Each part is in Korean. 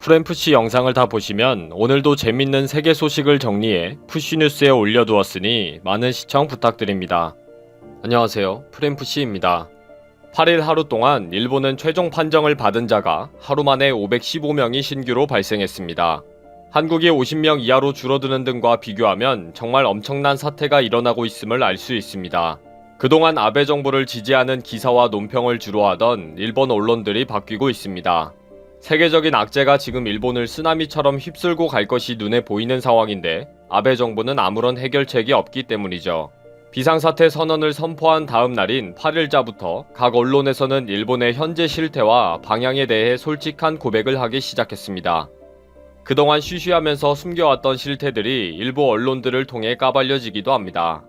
프렘푸시 영상을 다 보시면 오늘도 재밌는 세계 소식을 정리해 푸시뉴스에 올려두었으니 많은 시청 부탁드립니다. 안녕하세요, 프렘푸시입니다. 8일 하루 동안 일본은 최종 판정을 받은 자가 하루 만에 515명이 신규로 발생했습니다. 한국이 50명 이하로 줄어드는 등과 비교하면 정말 엄청난 사태가 일어나고 있음을 알 수 있습니다. 그동안 아베 정부를 지지하는 기사와 논평을 주로 하던 일본 언론들이 바뀌고 있습니다. 세계적인 악재가 지금 일본을 쓰나미처럼 휩쓸고 갈 것이 눈에 보이는 상황인데 아베 정부는 아무런 해결책이 없기 때문이죠. 비상사태 선언을 선포한 다음 날인 8일자부터 각 언론에서는 일본의 현재 실태와 방향에 대해 솔직한 고백을 하기 시작했습니다. 그동안 쉬쉬하면서 숨겨왔던 실태들이 일부 언론들을 통해 까발려지기도 합니다.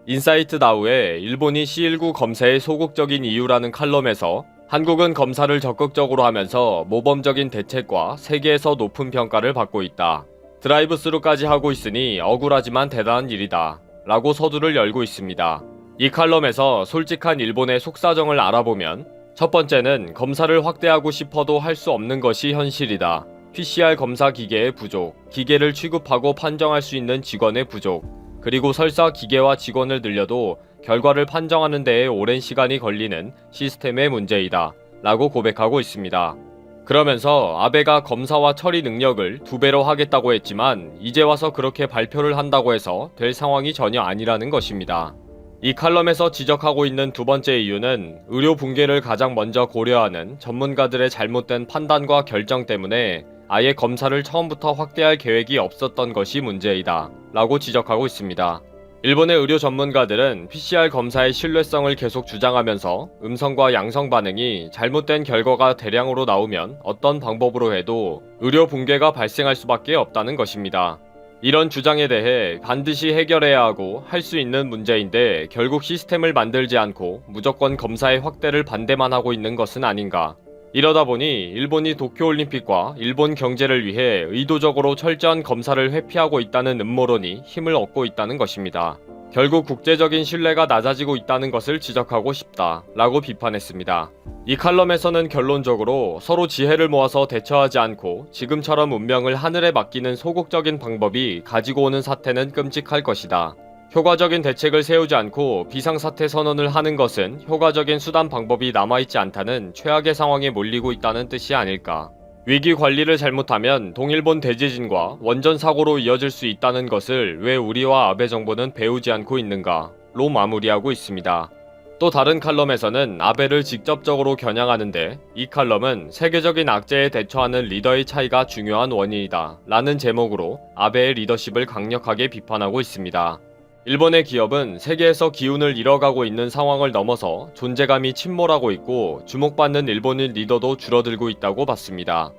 인사이트 나우의 일본이 C19 검사의 소극적인 이유라는 칼럼에서 한국은 검사를 적극적으로 하면서 모범적인 대책과 세계에서 높은 평가를 받고 있다. 드라이브스루까지 하고 있으니 억울하지만 대단한 일이다. 라고 서두를 열고 있습니다. 이 칼럼에서 솔직한 일본의 속사정을 알아보면 첫 번째는 검사를 확대하고 싶어도 할 수 없는 것이 현실이다. PCR 검사 기계의 부족, 기계를 취급하고 판정할 수 있는 직원의 부족, 그리고 설사 기계와 직원을 늘려도 결과를 판정하는 데에 오랜 시간이 걸리는 시스템의 문제이다. 라고 고백하고 있습니다. 그러면서 아베가 검사와 처리 능력을 2배로 하겠다고 했지만 이제 와서 그렇게 발표를 한다고 해서 될 상황이 전혀 아니라는 것입니다. 이 칼럼에서 지적하고 있는 두 번째 이유는 의료 붕괴를 가장 먼저 고려하는 전문가들의 잘못된 판단과 결정 때문에 아예 검사를 처음부터 확대할 계획이 없었던 것이 문제이다. 라고 지적하고 있습니다. 일본의 의료 전문가들은 PCR 검사의 신뢰성을 계속 주장하면서 음성과 양성 반응이 잘못된 결과가 대량으로 나오면 어떤 방법으로 해도 의료 붕괴가 발생할 수밖에 없다는 것입니다. 이런 주장에 대해 반드시 해결해야 하고 할 수 있는 문제인데 결국 시스템을 만들지 않고 무조건 검사의 확대를 반대만 하고 있는 것은 아닌가. 이러다 보니 일본이 도쿄올림픽과 일본 경제를 위해 의도적으로 철저한 검사를 회피하고 있다는 음모론이 힘을 얻고 있다는 것입니다. 결국 국제적인 신뢰가 낮아지고 있다는 것을 지적하고 싶다 라고 비판했습니다. 이 칼럼에서는 결론적으로 서로 지혜를 모아서 대처하지 않고 지금처럼 운명을 하늘에 맡기는 소극적인 방법이 가지고 오는 사태는 끔찍할 것이다. 효과적인 대책을 세우지 않고 비상사태 선언을 하는 것은 효과적인 수단 방법이 남아있지 않다는 최악의 상황에 몰리고 있다는 뜻이 아닐까. 위기 관리를 잘못하면 동일본 대지진과 원전 사고로 이어질 수 있다는 것을 왜 우리와 아베 정부는 배우지 않고 있는가로 마무리하고 있습니다. 또 다른 칼럼에서는 아베를 직접적으로 겨냥하는데 이 칼럼은 세계적인 악재에 대처하는 리더의 차이가 중요한 원인이다 라는 제목으로 아베의 리더십을 강력하게 비판하고 있습니다. 일본의 기업은 세계에서 기운을 잃어가고 있는 상황을 넘어서 존재감이 침몰하고 있고 주목받는 일본인 리더도 줄어들고 있다고 봤습니다.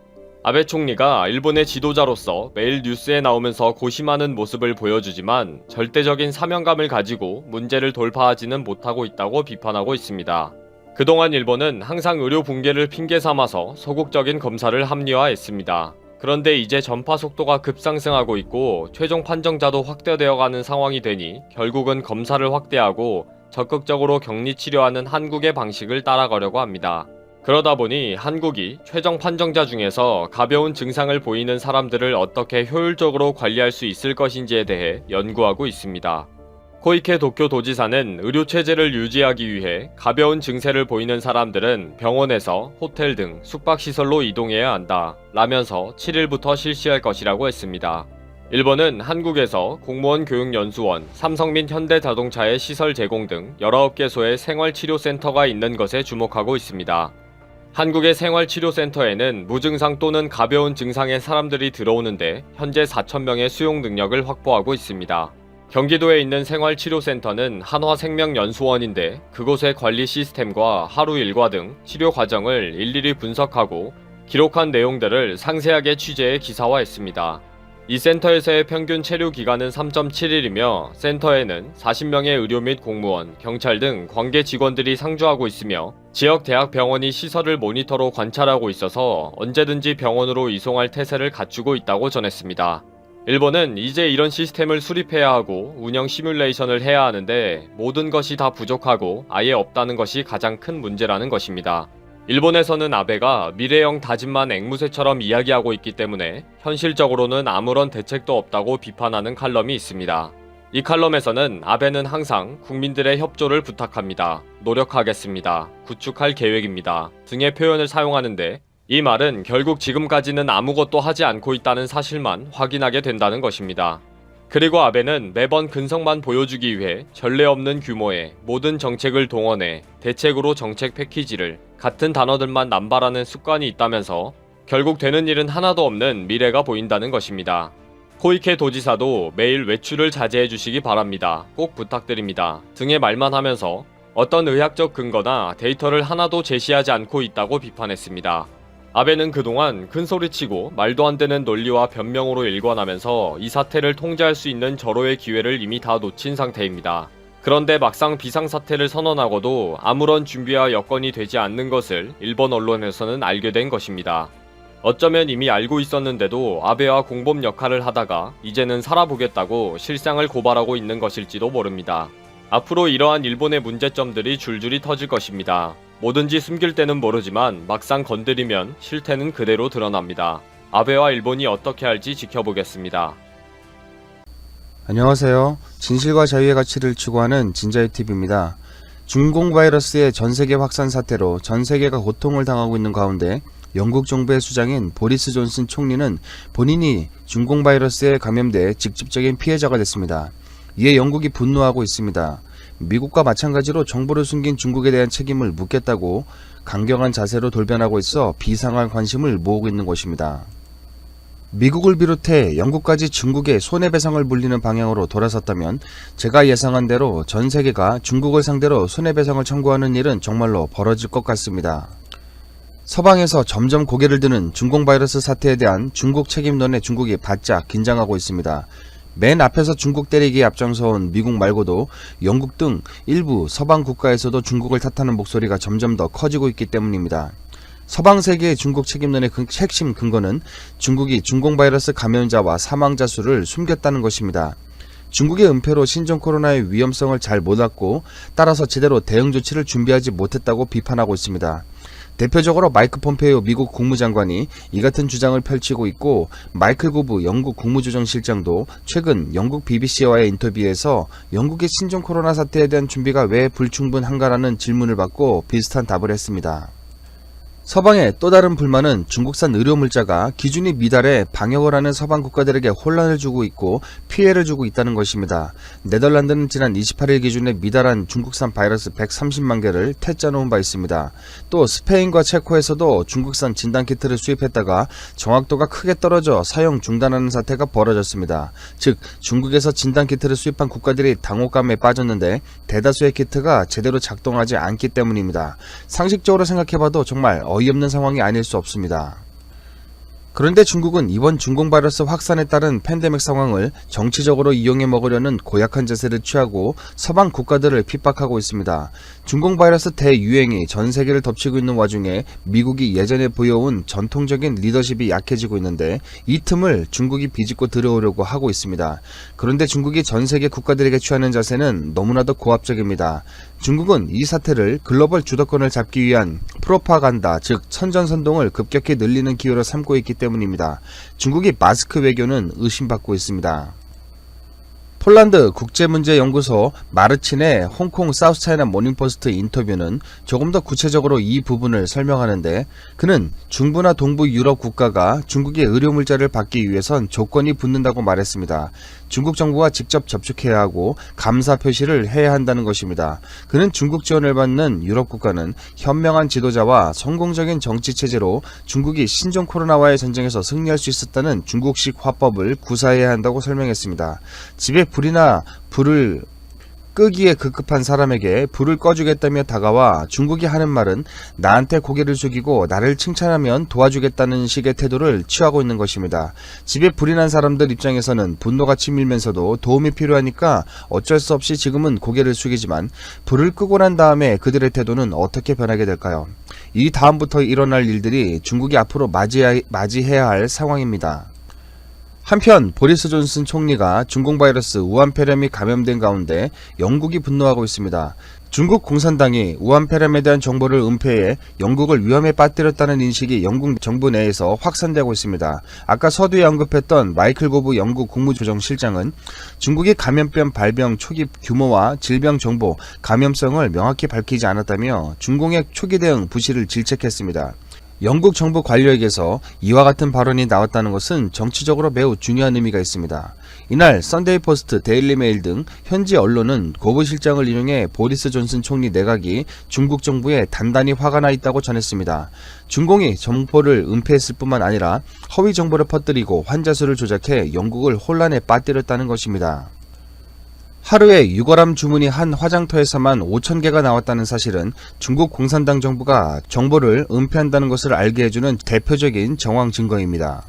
아베 총리가 일본의 지도자로서 매일 뉴스에 나오면서 고심하는 모습을 보여주지만 절대적인 사명감을 가지고 문제를 돌파하지는 못하고 있다고 비판하고 있습니다. 그동안 일본은 항상 의료 붕괴를 핑계 삼아서 소극적인 검사를 합리화했습니다. 그런데 이제 전파 속도가 급상승하고 있고 최종 판정자도 확대되어가는 상황이 되니 결국은 검사를 확대하고 적극적으로 격리 치료하는 한국의 방식을 따라가려고 합니다. 그러다 보니 한국이 최종 판정자 중에서 가벼운 증상을 보이는 사람들을 어떻게 효율적으로 관리할 수 있을 것인지에 대해 연구하고 있습니다. 코이케 도쿄 도지사는 의료체제를 유지하기 위해 가벼운 증세를 보이는 사람들은 병원에서 호텔 등 숙박시설로 이동해야 한다 라면서 7일부터 실시할 것이라고 했습니다. 일본은 한국에서 공무원 교육연수원, 삼성 및 현대자동차의 시설 제공 등 19개소의 생활치료센터가 있는 것에 주목하고 있습니다. 한국의 생활치료센터에는 무증상 또는 가벼운 증상의 사람들이 들어오는데 현재 4,000명의 수용 능력을 확보하고 있습니다. 경기도에 있는 생활치료센터는 한화생명연수원인데 그곳의 관리 시스템과 하루 일과 등 치료 과정을 일일이 분석하고 기록한 내용들을 상세하게 취재해 기사화했습니다. 이 센터에서의 평균 체류 기간은 3.7일이며 센터에는 40명의 의료 및 공무원, 경찰 등 관계 직원들이 상주하고 있으며 지역 대학 병원이 시설을 모니터로 관찰하고 있어서 언제든지 병원으로 이송할 태세를 갖추고 있다고 전했습니다. 일본은 이제 이런 시스템을 수립해야 하고 운영 시뮬레이션을 해야 하는데 모든 것이 다 부족하고 아예 없다는 것이 가장 큰 문제라는 것입니다. 일본에서는 아베가 미래형 다짐만 앵무새처럼 이야기하고 있기 때문에 현실적으로는 아무런 대책도 없다고 비판하는 칼럼이 있습니다. 이 칼럼에서는 아베는 항상 국민들의 협조를 부탁합니다. 노력하겠습니다. 구축할 계획입니다. 등의 표현을 사용하는데 이 말은 결국 지금까지는 아무것도 하지 않고 있다는 사실만 확인하게 된다는 것입니다. 그리고 아베는 매번 근성만 보여주기 위해 전례 없는 규모의 모든 정책을 동원해 대책으로 정책 패키지를 같은 단어들만 남발하는 습관이 있다면서 결국 되는 일은 하나도 없는 미래가 보인다는 것입니다. 코이케 도지사도 매일 외출을 자제해 주시기 바랍니다. 꼭 부탁드립니다. 등의 말만 하면서 어떤 의학적 근거나 데이터를 하나도 제시하지 않고 있다고 비판했습니다. 아베는 그동안 큰소리치고 말도 안 되는 논리와 변명으로 일관하면서 이 사태를 통제할 수 있는 절호의 기회를 이미 다 놓친 상태입니다. 그런데 막상 비상사태를 선언하고도 아무런 준비와 여건이 되지 않는 것을 일본 언론에서는 알게 된 것입니다. 어쩌면 이미 알고 있었는데도 아베와 공범 역할을 하다가 이제는 살아보겠다고 실상을 고발하고 있는 것일지도 모릅니다. 앞으로 이러한 일본의 문제점들이 줄줄이 터질 것입니다. 뭐든지 숨길 때는 모르지만 막상 건드리면 실태는 그대로 드러납니다. 아베와 일본이 어떻게 할지 지켜보겠습니다. 안녕하세요. 진실과 자유의 가치를 추구하는 진자유TV입니다. 중공 바이러스의 전세계 확산 사태로 전세계가 고통을 당하고 있는 가운데 영국 정부의 수장인 보리스 존슨 총리는 본인이 중공 바이러스에 감염돼 직접적인 피해자가 됐습니다. 이에 영국이 분노하고 있습니다. 미국과 마찬가지로 정보를 숨긴 중국에 대한 책임을 묻겠다고 강경한 자세로 돌변하고 있어 비상한 관심을 모으고 있는 것입니다. 미국을 비롯해 영국까지 중국에 손해배상을 물리는 방향으로 돌아섰다면 제가 예상한 대로 전 세계가 중국을 상대로 손해배상을 청구하는 일은 정말로 벌어질 것 같습니다. 서방에서 점점 고개를 드는 중공 바이러스 사태에 대한 중국 책임론에 중국이 바짝 긴장하고 있습니다. 맨 앞에서 중국 때리기에 앞장서온 미국 말고도 영국 등 일부 서방 국가에서도 중국을 탓하는 목소리가 점점 더 커지고 있기 때문입니다. 서방 세계의 중국 책임론의 핵심 근거는 중국이 중공 바이러스 감염자와 사망자 수를 숨겼다는 것입니다. 중국의 은폐로 신종 코로나의 위험성을 잘 몰랐고 따라서 제대로 대응 조치를 준비하지 못했다고 비판하고 있습니다. 대표적으로 마이크 폼페이오 미국 국무장관이 이 같은 주장을 펼치고 있고 마이클 고브 영국 국무조정실장도 최근 영국 BBC와의 인터뷰에서 영국의 신종 코로나 사태에 대한 준비가 왜 불충분한가라는 질문을 받고 비슷한 답을 했습니다. 서방의 또 다른 불만은 중국산 의료물자가 기준이 미달해 방역을 하는 서방 국가들에게 혼란을 주고 있고 피해를 주고 있다는 것입니다. 네덜란드는 지난 28일 기준에 미달한 중국산 바이러스 130만 개를 퇴짜 놓은 바 있습니다. 또 스페인과 체코에서도 중국산 진단키트를 수입했다가 정확도가 크게 떨어져 사용 중단하는 사태가 벌어졌습니다. 즉 중국에서 진단키트를 수입한 국가들이 당혹감에 빠졌는데 대다수의 키트가 제대로 작동하지 않기 때문입니다. 상식적으로 생각해봐도 정말 어이없는 상황이 아닐 수 없습니다. 그런데 중국은 이번 중공 바이러스 확산에 따른 팬데믹 상황을 정치적으로 이용해 먹으려는 고약한 자세를 취하고 서방 국가들을 핍박하고 있습니다. 중공 바이러스 대유행이 전 세계를 덮치고 있는 와중에 미국이 예전에 보여온 전통적인 리더십이 약해지고 있는데 이 틈을 중국이 비집고 들어오려고 하고 있습니다. 그런데 중국이 전 세계 국가들에게 취하는 자세는 너무나도 고압적입니다. 중국은 이 사태를 글로벌 주도권을 잡기 위한 프로파간다, 즉 선전선동을 급격히 늘리는 기회로 삼고 있기 때문입니다. 중국이 마스크 외교는 의심받고 있습니다. 폴란드 국제문제연구소 마르친의 홍콩 사우스차이나 모닝포스트 인터뷰는 조금 더 구체적으로 이 부분을 설명하는데 그는 중부나 동부 유럽 국가가 중국의 의료물자를 받기 위해선 조건이 붙는다고 말했습니다. 중국 정부와 직접 접촉해야 하고 감사 표시를 해야 한다는 것입니다. 그는 중국 지원을 받는 유럽 국가는 현명한 지도자와 성공적인 정치체제로 중국이 신종 코로나와의 전쟁에서 승리할 수 있었다는 중국식 화법을 구사해야 한다고 설명했습니다. 집에 불이나 불을 끄기에 급급한 사람에게 불을 꺼주겠다며 다가와 중국이 하는 말은 나한테 고개를 숙이고 나를 칭찬하면 도와주겠다는 식의 태도를 취하고 있는 것입니다. 집에 불이 난 사람들 입장에서는 분노가 치밀면서도 도움이 필요하니까 어쩔 수 없이 지금은 고개를 숙이지만 불을 끄고 난 다음에 그들의 태도는 어떻게 변하게 될까요? 이 다음부터 일어날 일들이 중국이 앞으로 맞이해야 할 상황입니다. 한편 보리스 존슨 총리가 중공 바이러스 우한 폐렴이 감염된 가운데 영국이 분노하고 있습니다. 중국 공산당이 우한폐렴에 대한 정보를 은폐해 영국을 위험에 빠뜨렸다는 인식이 영국 정부 내에서 확산되고 있습니다. 아까 서두에 언급했던 마이클 고브 영국 국무조정실장은 중국이 감염병 발병 초기 규모와 질병 정보, 감염성을 명확히 밝히지 않았다며 중공의 초기 대응 부실을 질책했습니다. 영국 정부 관료에게서 이와 같은 발언이 나왔다는 것은 정치적으로 매우 중요한 의미가 있습니다. 이날 선데이 포스트, 데일리 메일 등 현지 언론은 고브 실장을 인용해 보리스 존슨 총리 내각이 중국 정부에 단단히 화가 나 있다고 전했습니다. 중공이 정보를 은폐했을 뿐만 아니라 허위 정보를 퍼뜨리고 환자 수를 조작해 영국을 혼란에 빠뜨렸다는 것입니다. 하루에 유골함 주문이 한 화장터에서만 5,000개가 나왔다는 사실은 중국 공산당 정부가 정보를 은폐한다는 것을 알게 해주는 대표적인 정황 증거입니다.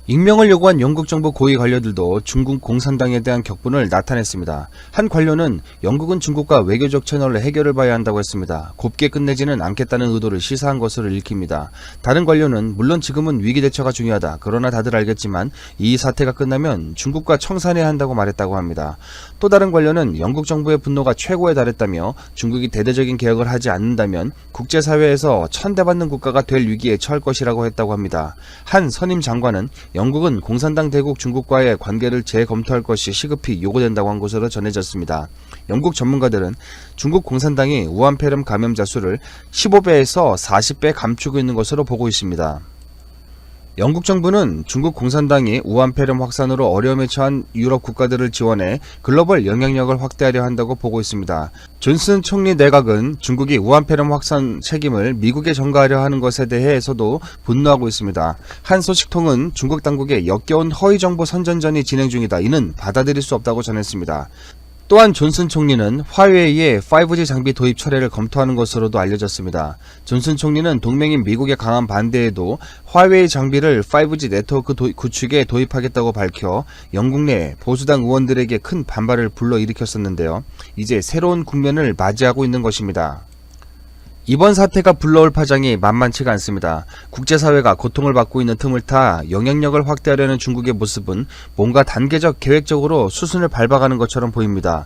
익명을 요구한 영국 정부 고위 관료들도 중국 공산당에 대한 격분을 나타냈습니다. 한 관료는 영국은 중국과 외교적 채널로 해결을 봐야 한다고 했습니다. 곱게 끝내지는 않겠다는 의도를 시사한 것으로 읽힙니다. 다른 관료는 물론 지금은 위기 대처가 중요하다. 그러나 다들 알겠지만 이 사태가 끝나면 중국과 청산해야 한다고 말했다고 합니다. 또 다른 관료는 영국 정부의 분노가 최고에 달했다며 중국이 대대적인 개혁을 하지 않는다면 국제사회에서 천대받는 국가가 될 위기에 처할 것이라고 했다고 합니다. 한 선임 장관은 영국은 공산당 대국 중국과의 관계를 재검토할 것이 시급히 요구된다고 한 것으로 전해졌습니다. 영국 전문가들은 중국 공산당이 우한폐렴 감염자 수를 15배에서 40배 감추고 있는 것으로 보고 있습니다. 영국 정부는 중국 공산당이 우한폐렴 확산으로 어려움에 처한 유럽 국가들을 지원해 글로벌 영향력을 확대하려 한다고 보고 있습니다. 존슨 총리 내각은 중국이 우한폐렴 확산 책임을 미국에 전가하려 하는 것에 대해서도 분노하고 있습니다. 한 소식통은 중국 당국의 역겨운 허위정보 선전전이 진행 중이다. 이는 받아들일 수 없다고 전했습니다. 또한 존슨 총리는 화웨이의 5G 장비 도입 철회를 검토하는 것으로도 알려졌습니다. 존슨 총리는 동맹인 미국의 강한 반대에도 화웨이 장비를 5G 네트워크 구축에 도입하겠다고 밝혀 영국 내 보수당 의원들에게 큰 반발을 불러일으켰었는데요. 이제 새로운 국면을 맞이하고 있는 것입니다. 이번 사태가 불러올 파장이 만만치가 않습니다. 국제사회가 고통을 받고 있는 틈을 타 영향력을 확대하려는 중국의 모습은 뭔가 단계적 계획적으로 수순을 밟아가는 것처럼 보입니다.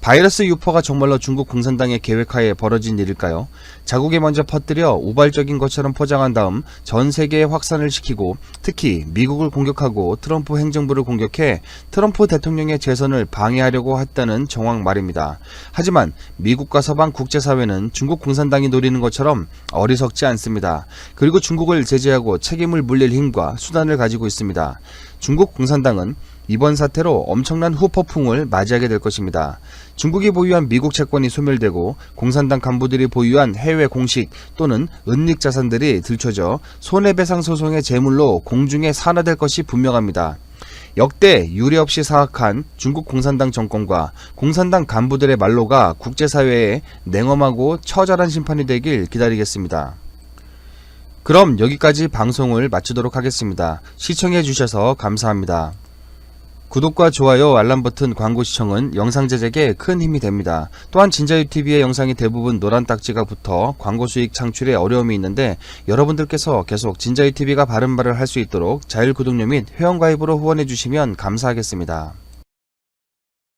바이러스 유포가 정말로 중국 공산당의 계획하에 벌어진 일일까요? 자국에 먼저 퍼뜨려 우발적인 것처럼 포장한 다음 전 세계에 확산을 시키고 특히 미국을 공격하고 트럼프 행정부를 공격해 트럼프 대통령의 재선을 방해하려고 했다는 정황 말입니다. 하지만 미국과 서방 국제사회는 중국 공산당이 노리는 것처럼 어리석지 않습니다. 그리고 중국을 제재하고 책임을 물릴 힘과 수단을 가지고 있습니다. 중국 공산당은 이번 사태로 엄청난 후폭풍을 맞이하게 될 것입니다. 중국이 보유한 미국 채권이 소멸되고 공산당 간부들이 보유한 해외 공식 또는 은닉 자산들이 들춰져 손해배상 소송의 제물로 공중에 산화될 것이 분명합니다. 역대 유례 없이 사악한 중국 공산당 정권과 공산당 간부들의 말로가 국제사회에 냉엄하고 처절한 심판이 되길 기다리겠습니다. 그럼 여기까지 방송을 마치도록 하겠습니다. 시청해주셔서 감사합니다. 구독과 좋아요, 알람 버튼, 광고 시청은 영상 제작에 큰 힘이 됩니다. 또한 진자유TV의 영상이 대부분 노란 딱지가 붙어 광고 수익 창출에 어려움이 있는데 여러분들께서 계속 진자유TV가 바른 말을 할 수 있도록 자율 구독료 및 회원가입으로 후원해주시면 감사하겠습니다.